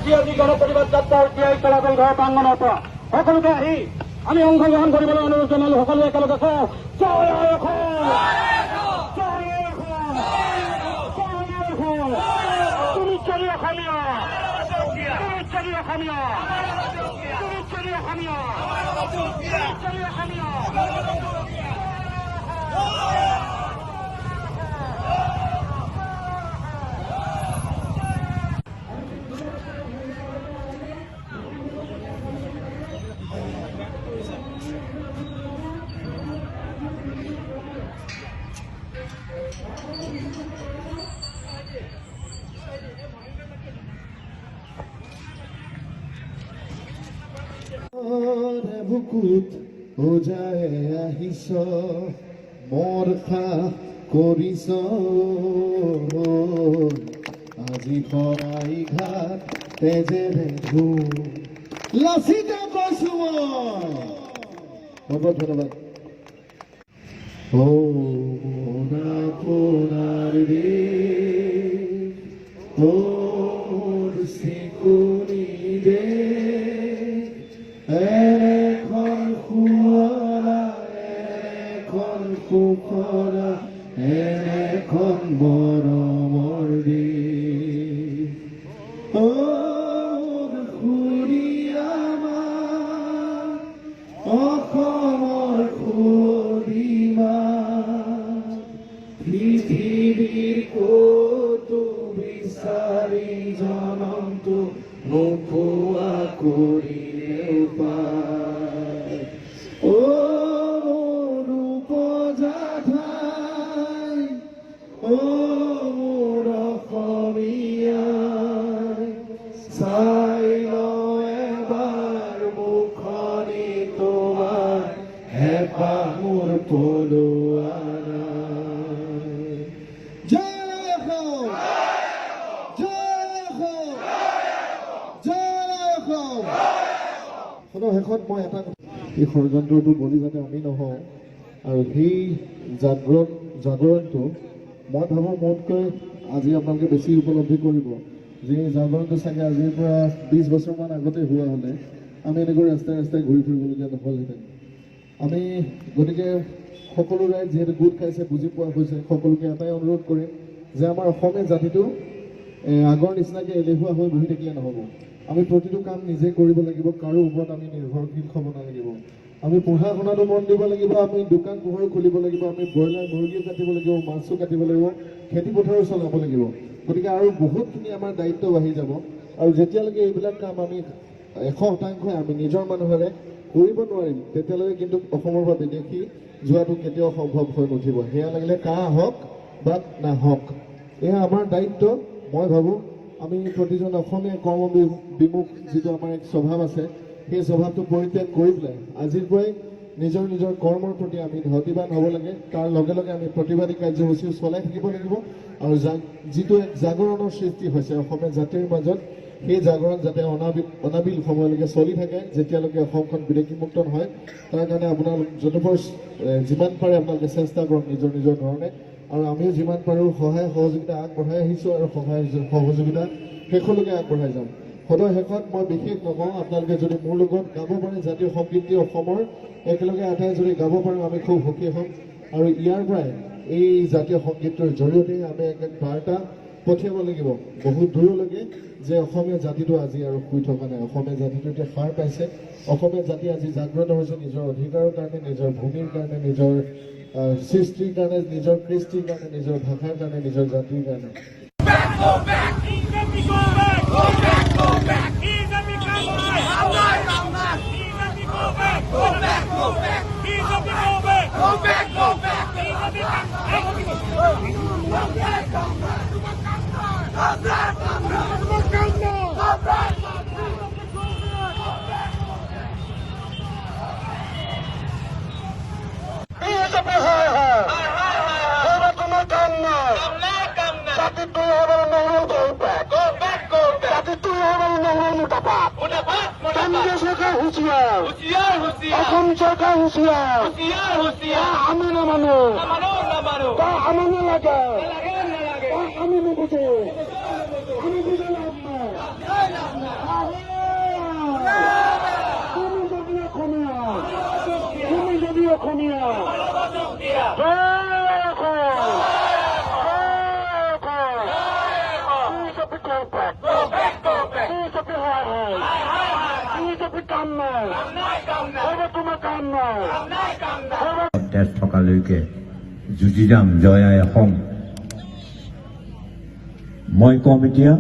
যি গণপ্ৰতিবাদ যাত্ৰাৰ তিয়াই চলাচল ঘৰৰ প্ৰাংগণৰ পৰা সকলোকে আহি আমি অংশগ্ৰহণ কৰিবলৈ অনুৰোধ জনালো। সকলোৱে একেলগে কওঁ জয় আই অসম, জয় আই অসম, জয় আই অসম। তুমিচাৰী অসমীয়া, তুমিচাৰী অসমীয়া, তুমিচাৰী অসমীয়া, তুমিচাৰী অসমীয়া। বুকুত ওজাই আহিছ মৰখা কৰিছ আজি শৰাই ঘাট তেজেৰে ধুম লাচিতে কৈছো মই। হ'ব, ধন্যবাদ। আপোনাৰ মোৰ চিকুনি দে এখন শুৱলা, এখন সুখৰা, এখন মৰমৰ দেশ। খুৰী আমাৰ অসমৰ খুৰীমা, পৃথিৱীৰ ক'তো বিচাৰি জনমটো নোপোৱা কৰিলেও পায়। মোৰ উপজা ঠাই, মোৰ অসমীয়াই, চাই লওঁ এবাৰ মুখনি তোমাৰ, হেঁপাহ মোৰ পলোৱা নাই। জয় অসম, জয় অসম, জয় অসম। শেষত মই এটা এই ষড়যন্ত্ৰটো বলি যাতে আমি নহওঁ, আৰু সেই জাগৰণটো মই ভাবোঁ মোতকৈ আজি আপোনালোকে বেছি উপলব্ধি কৰিব যে এই জাগৰণটো চাগে আজিৰ পৰা 20 বছৰমান আগতে হোৱা হ'লে আমি এনেকৈ ৰাস্তাই ৰাস্তাই ঘূৰি ফুৰিবলগীয়া নহ'লহেঁতেন। আমি গতিকে সকলো ৰাইজ যিহেতু গোট খাইছে, বুজি পোৱা হৈছে, সকলোকে এটাই অনুৰোধ কৰিম যে আমাৰ অসমীয়া জাতিটো আগৰ নিচিনাকৈ এলেহুৱা হৈ বহি থাকিলে নহ'ব। আমি প্ৰতিটো কাম নিজে কৰিব লাগিব, কাৰো ওপৰত আমি নিৰ্ভৰশীল হ'ব নালাগিব। আমি পঢ়া শুনাটো মন দিব লাগিব, আমি দোকান পোহাৰ খুলিব লাগিব, আমি ব্ৰইলাৰ মুৰ্গীও কাটিব লাগিব, মাছো কাটিব লাগিব, খেতি পথাৰো চলাব লাগিব। গতিকে আৰু বহুতখিনি আমাৰ দায়িত্ব বাঢ়ি যাব। আৰু যেতিয়ালৈকে এইবিলাক কাম আমি 100% আমি নিজৰ মানুহৰে কৰিব নোৱাৰিম, তেতিয়ালৈকে কিন্তু অসমৰ পৰা বিদেশী যোৱাটো কেতিয়াও সম্ভৱ হৈ নুঠিব। সেয়া লাগিলে কা হওক বা নাহওক, এয়া আমাৰ দায়িত্ব। মই ভাবোঁ আমি প্ৰতিজন অসমীয়া কৰ্ম বিমুখ যিটো আমাৰ এক স্বভাৱ আছে, সেই স্বভাৱটো পৰিত্যাগ কৰি পেলাই আজিৰ পৰাই নিজৰ নিজৰ কৰ্মৰ প্ৰতি আমি ধাউতিবান হ'ব লাগে। তাৰ লগে লগে আমি প্ৰতিবাদী কাৰ্যসূচীও চলাই থাকিব লাগিব। আৰু যিটো এক জাগৰণৰ সৃষ্টি হৈছে অসমীয়া জাতিৰ মাজত, সেই জাগৰণ যাতে অনাবিল সময়লৈকে চলি থাকে, যেতিয়ালৈকে অসমখন বিদেশীমুক্ত নহয়। তাৰ কাৰণে আপোনালোক যিমান পাৰে আপোনালোকে চেষ্টা কৰক নিজৰ নিজৰ ধৰণে। আৰু আমিও যিমান পাৰোঁ সহায় সহযোগিতা আগবঢ়াই আহিছোঁ আৰু সহায় সহযোগিতা শেষলৈকে আগবঢ়াই যাম। সদয় শেষত মই বিশেষ নকওঁ, আপোনালোকে যদি মোৰ লগত গাব পাৰে জাতীয় সংগীতটি অসমৰ, একেলগে আটাই যদি গাব পাৰোঁ আমি খুব সুখী হ'ম। আৰু ইয়াৰ পৰাই এই জাতীয় সংগীতটোৰ জৰিয়তে আমি এক বাৰ্তা পঠিয়াব লাগিব বহুত দূৰলৈকে যে অসমীয়া জাতিটো আজি আৰু শুই থকা নাই, অসমীয়া জাতিটো এতিয়া সাৰ পাইছে, অসমীয়া জাতি আজি জাগ্ৰত হৈছে নিজৰ অধিকাৰৰ কাৰণে, নিজৰ ভূমিৰ কাৰণে, নিজৰ সৃষ্টিৰ কাৰণে, নিজৰ কৃষ্টিৰ কাৰণে, নিজৰ ভাষাৰ কাৰণে, নিজৰ জাতিৰ কাৰণে। অসম চৰকাৰ হুঁচিয়াৰ, আমি নামানো, আমি নালাগে, আমি নুবুজো, আমি বুজে লাভ নাই। কাম নাই তেজ থকালৈকে যুঁজি যাম জয় আই অসম। মই কম এতিয়া,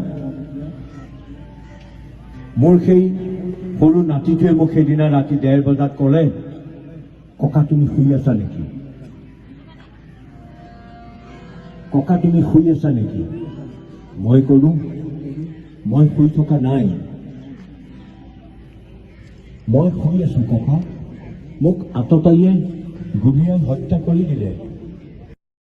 মোৰ সেই সৰু নাতিটোৱে মোক সেইদিনা ৰাতি 1:30 বজাত ক'লে, ককা তুমি শুই আছা নেকি? ককা তুমি শুই আছা নেকি? মই ক'লো মই শুই থকা নাই, মই শুই আছো ককা। মোক আততায়ীয়ে গুলীয়াই হত্যা কৰি দিলে।